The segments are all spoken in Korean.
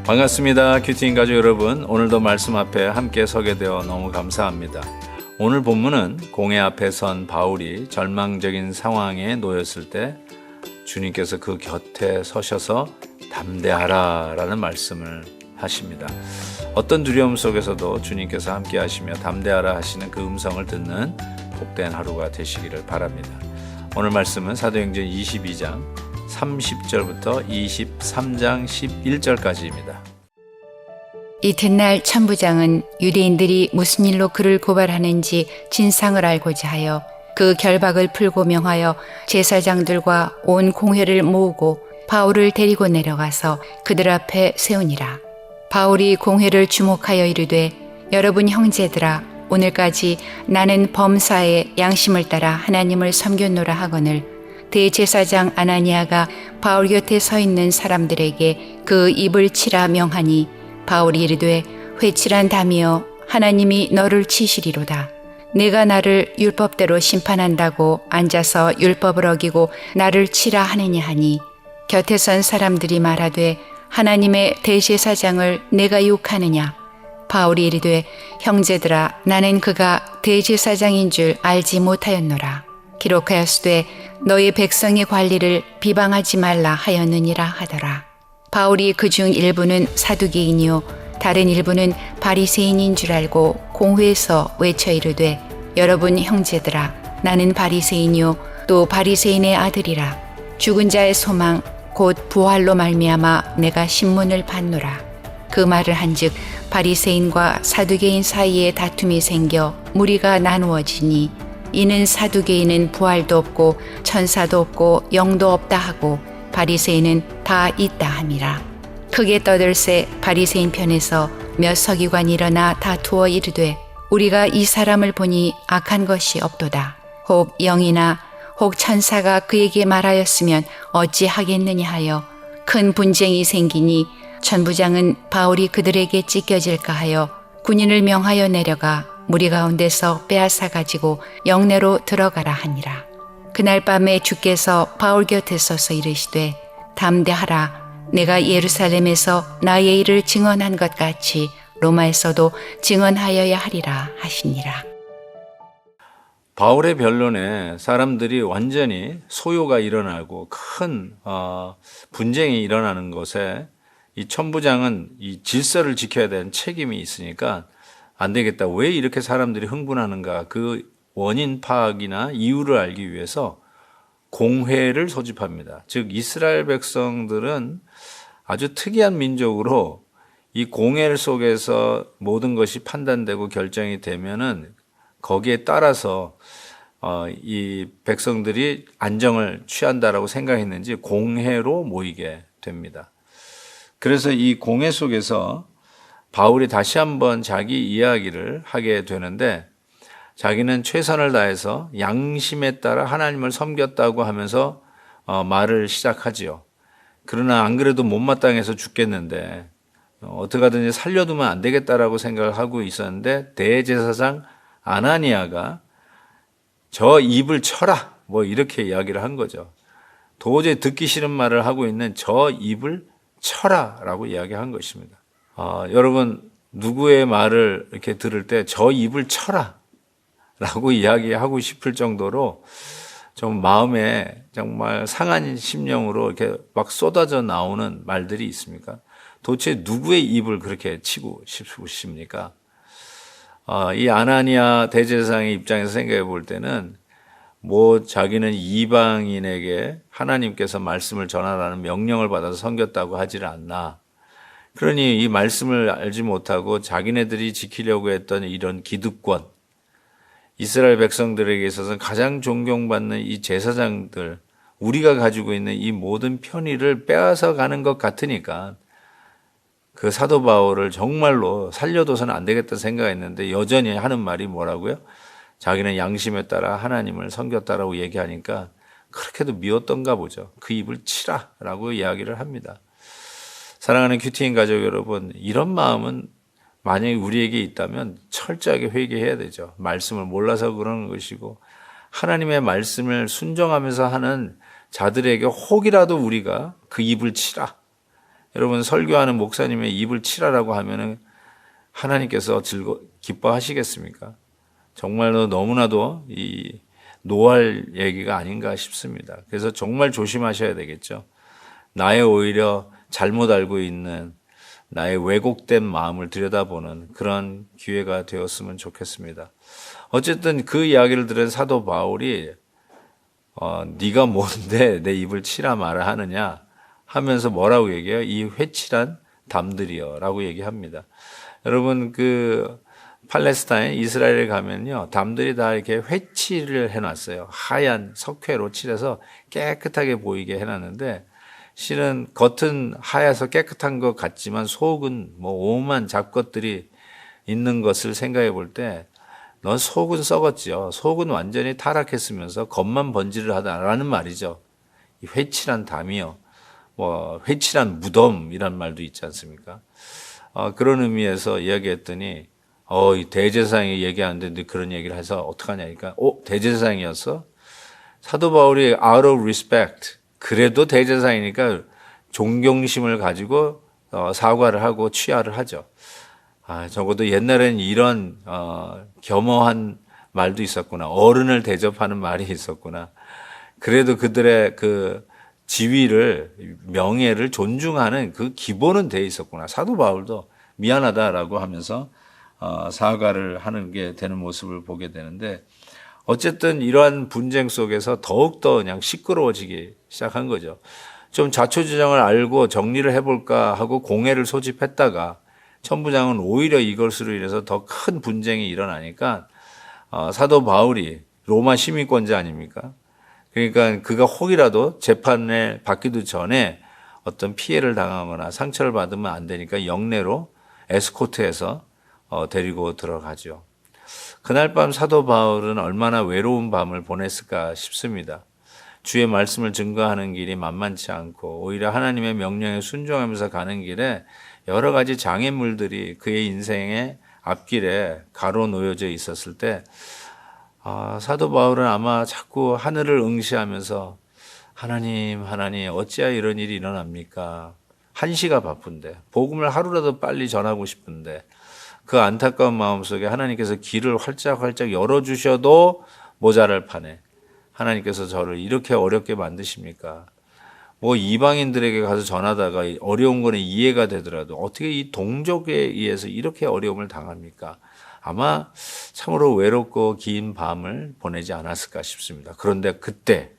반갑습니다. 큐티인 가족 여러분, 오늘도 말씀 앞에 함께 서게 되어 너무 감사합니다. 오늘 본문은 공회 앞에 선 바울이 절망적인 상황에 놓였을 때 주님께서 그 곁에 서셔서 담대하라 라는 말씀을 하십니다. 어떤 두려움 속에서도 주님께서 함께 하시며 담대하라 하시는 그 음성을 듣는 복된 하루가 되시기를 바랍니다. 오늘 말씀은 사도행전 22장 30절부터 23장 11절까지입니다. 이튿날 천부장은 유대인들이 무슨 일로 그를 고발하는지 진상을 알고자 하여 그 결박을 풀고 명하여 제사장들과 온 공회를 모으고 바울을 데리고 내려가서 그들 앞에 세우니라. 바울이 공회를 주목하여 이르되, 여러분 형제들아, 오늘까지 나는 범사에 양심을 따라 하나님을 섬겼노라 하거늘 대제사장 아나니아가 바울 곁에 서 있는 사람들에게 그 입을 치라 명하니, 바울이 이르되, 회칠한 담이여, 하나님이 너를 치시리로다. 내가 나를 율법대로 심판한다고 앉아서 율법을 어기고 나를 치라 하느냐 하니, 곁에 선 사람들이 말하되, 하나님의 대제사장을 내가 욕하느냐? 바울이 이르되, 형제들아, 나는 그가 대제사장인 줄 알지 못하였노라. 기록하였으되 너희 백성의 관리를 비방하지 말라 하였느니라 하더라. 바울이 그중 일부는 사두개인이요 다른 일부는 바리새인인 줄 알고 공회에서 외쳐 이르되, 여러분 형제들아, 나는 바리새인이요 또 바리새인의 아들이라. 죽은 자의 소망 곧 부활로 말미암아 내가 신문을 받노라. 그 말을 한즉 바리새인과 사두개인 사이에 다툼이 생겨 무리가 나누어지니, 이는 사두개인은 부활도 없고 천사도 없고 영도 없다 하고 바리새인은 다 있다 함이라. 크게 떠들새 바리새인 편에서 몇 서기관이 일어나 다투어 이르되, 우리가 이 사람을 보니 악한 것이 없도다. 혹 영이나 혹 천사가 그에게 말하였으면 어찌 하겠느냐 하여 큰 분쟁이 생기니, 천부장은 바울이 그들에게 찢겨질까 하여 군인을 명하여 내려가 무리 가운데서 빼앗아 가지고 영내로 들어가라 하니라. 그날 밤에 주께서 바울 곁에 서서 이르시되, 담대하라. 내가 예루살렘에서 나의 일을 증언한 것 같이 로마에서도 증언하여야 하리라 하시니라. 바울의 변론에 사람들이 완전히 소요가 일어나고 큰 분쟁이 일어나는 것에 이 천부장은 이 질서를 지켜야 되는 책임이 있으니까 안 되겠다. 왜 이렇게 사람들이 흥분하는가? 그 원인 파악이나 이유를 알기 위해서 공회를 소집합니다. 즉 이스라엘 백성들은 아주 특이한 민족으로 이 공회 속에서 모든 것이 판단되고 결정이 되면은 거기에 따라서 이 백성들이 안정을 취한다라고 생각했는지 공회로 모이게 됩니다. 그래서 이 공회 속에서 바울이 다시 한번 자기 이야기를 하게 되는데, 자기는 최선을 다해서 양심에 따라 하나님을 섬겼다고 하면서 말을 시작하지요. 그러나 안 그래도 못마땅해서 죽겠는데 어떻게 하든지 살려두면 안 되겠다라고 생각을 하고 있었는데, 대제사장 아나니아가 저 입을 쳐라 뭐 이렇게 이야기를 한 거죠. 도저히 듣기 싫은 말을 하고 있는 저 입을 쳐라 라고 이야기한 것입니다. 여러분, 누구의 말을 이렇게 들을 때 저 입을 쳐라 라고 이야기하고 싶을 정도로 좀 마음에 정말 상한 심령으로 이렇게 막 쏟아져 나오는 말들이 있습니까? 도대체 누구의 입을 그렇게 치고 싶으십니까? 이 아나니아 대제사장의 입장에서 생각해 볼 때는 자기는 이방인에게 하나님께서 말씀을 전하라는 명령을 받아서 섬겼다고 하지를 않나. 그러니 이 말씀을 알지 못하고 자기네들이 지키려고 했던 이런 기득권, 이스라엘 백성들에게 있어서는 가장 존경받는 이 제사장들, 우리가 가지고 있는 이 모든 편의를 빼앗아 가는 것 같으니까 그 사도 바울을 정말로 살려둬서는 안 되겠다 생각했는데 여전히 하는 말이 뭐라고요? 자기는 양심에 따라 하나님을 섬겼다라고 얘기하니까 그렇게도 미웠던가 보죠. 그 입을 치라라고 이야기를 합니다. 사랑하는 큐티인 가족 여러분, 이런 마음은 만약에 우리에게 있다면 철저하게 회개해야 되죠. 말씀을 몰라서 그러는 것이고 하나님의 말씀을 순종하면서 하는 자들에게 혹이라도 우리가 그 입을 치라, 여러분 설교하는 목사님의 입을 치라라고 하면은 하나님께서 기뻐하시겠습니까? 정말로 너무나도 이 노할 얘기가 아닌가 싶습니다. 그래서 정말 조심하셔야 되겠죠. 나의 오히려 잘못 알고 있는 나의 왜곡된 마음을 들여다보는 그런 기회가 되었으면 좋겠습니다. 어쨌든 그 이야기를 들은 사도 바울이 네가 뭔데 내 입을 치라 말아 하느냐 하면서 뭐라고 얘기해요? 이 회칠한 담들이여 라고 얘기합니다. 여러분 그 팔레스타인 이스라엘에 가면요 담들이 다 이렇게 회칠을 해놨어요. 하얀 석회로 칠해서 깨끗하게 보이게 해놨는데 실은 겉은 하얘서 깨끗한 것 같지만 속은 뭐 오만 잡것들이 있는 것을 생각해 볼 때 넌 속은 썩었지요. 속은 완전히 타락했으면서 겉만 번지를 하다라는 말이죠. 이 회칠한 담이요. 뭐 회칠한 무덤이란 말도 있지 않습니까? 그런 의미에서 이야기했더니 이 대제사장이 얘기하는데 너 그런 얘기를 해서 어떡하냐니까 대제사장이었어? 사도 바울이 out of respect 그래도 대제사장이니까 존경심을 가지고 사과를 하고 취하를 하죠. 적어도 옛날에는 이런 겸허한 말도 있었구나. 어른을 대접하는 말이 있었구나. 그래도 그들의 그 지위를 명예를 존중하는 그 기본은 돼 있었구나. 사도 바울도 미안하다라고 하면서 사과를 하는 게 되는 모습을 보게 되는데 어쨌든 이러한 분쟁 속에서 더욱더 그냥 시끄러워지기 시작한 거죠. 좀 자초지종을 알고 정리를 해볼까 하고 공회를 소집했다가 천부장은 오히려 이것으로 인해서 더 큰 분쟁이 일어나니까 사도 바울이 로마 시민권자 아닙니까? 그러니까 그가 혹이라도 재판에 받기도 전에 어떤 피해를 당하거나 상처를 받으면 안 되니까 영내로 에스코트해서 데리고 들어가죠. 그날 밤 사도 바울은 얼마나 외로운 밤을 보냈을까 싶습니다. 주의 말씀을 증거하는 길이 만만치 않고 오히려 하나님의 명령에 순종하면서 가는 길에 여러 가지 장애물들이 그의 인생의 앞길에 가로놓여져 있었을 때 사도 바울은 아마 자꾸 하늘을 응시하면서 하나님 어찌하여 이런 일이 일어납니까? 한시가 바쁜데 복음을 하루라도 빨리 전하고 싶은데 그 안타까운 마음속에 하나님께서 길을 활짝활짝 열어주셔도 모자랄 판에 하나님께서 저를 이렇게 어렵게 만드십니까? 뭐 이방인들에게 가서 전하다가 어려운 거는 이해가 되더라도 어떻게 이 동족에 의해서 이렇게 어려움을 당합니까? 아마 참으로 외롭고 긴 밤을 보내지 않았을까 싶습니다. 그런데 그때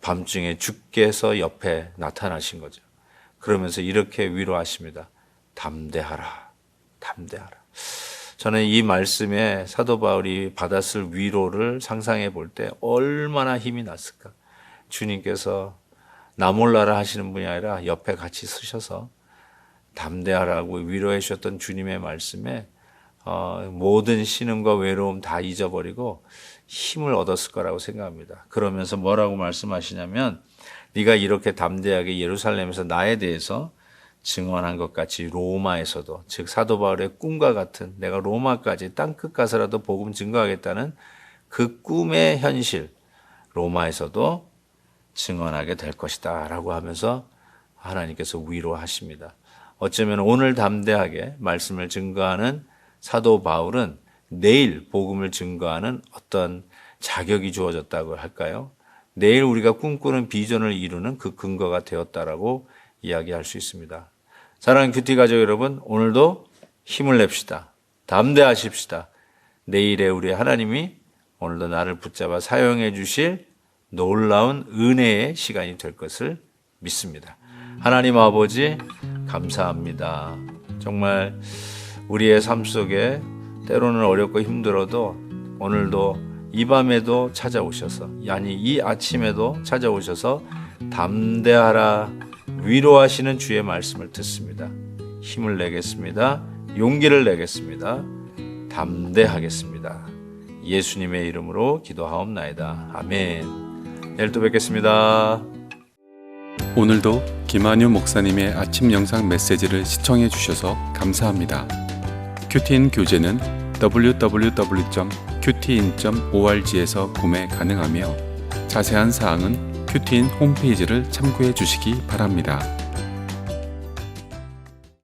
밤중에 주께서 옆에 나타나신 거죠. 그러면서 이렇게 위로하십니다. 담대하라. 저는 이 말씀에 사도 바울이 받았을 위로를 상상해 볼 때 얼마나 힘이 났을까. 주님께서 나 몰라라 하시는 분이 아니라 옆에 같이 서셔서 담대하라고 위로해 주셨던 주님의 말씀에 모든 신음과 외로움 다 잊어버리고 힘을 얻었을 거라고 생각합니다. 그러면서 뭐라고 말씀하시냐면 네가 이렇게 담대하게 예루살렘에서 나에 대해서 증언한 것 같이 로마에서도 즉 사도 바울의 꿈과 같은 내가 로마까지 땅끝 가서라도 복음 증거하겠다는 그 꿈의 현실 로마에서도 증언하게 될 것이다 라고 하면서 하나님께서 위로하십니다. 어쩌면 오늘 담대하게 말씀을 증거하는 사도 바울은 내일 복음을 증거하는 어떤 자격이 주어졌다고 할까요? 내일 우리가 꿈꾸는 비전을 이루는 그 근거가 되었다라고 이야기할 수 있습니다. 사랑하는 큐티 가족 여러분, 오늘도 힘을 냅시다. 담대하십시다. 내일의 우리 하나님이 오늘도 나를 붙잡아 사용해 주실 놀라운 은혜의 시간이 될 것을 믿습니다. 하나님 아버지 감사합니다. 정말 우리의 삶 속에 때로는 어렵고 힘들어도 오늘도 이 밤에도 찾아오셔서 아니 이 아침에도 찾아오셔서 담대하라 위로하시는 주의 말씀을 듣습니다. 힘을 내겠습니다. 용기를 내겠습니다. 담대하겠습니다. 예수님의 이름으로 기도하옵나이다. 아멘. 내일 또 뵙겠습니다. 오늘도 김한유 목사님의 아침 영상 메시지를 시청해 주셔서 감사합니다. 큐티인 교재는 www.qtin.org에서 구매 가능하며 자세한 사항은 큐티인 홈페이지를 참고해 주시기 바랍니다.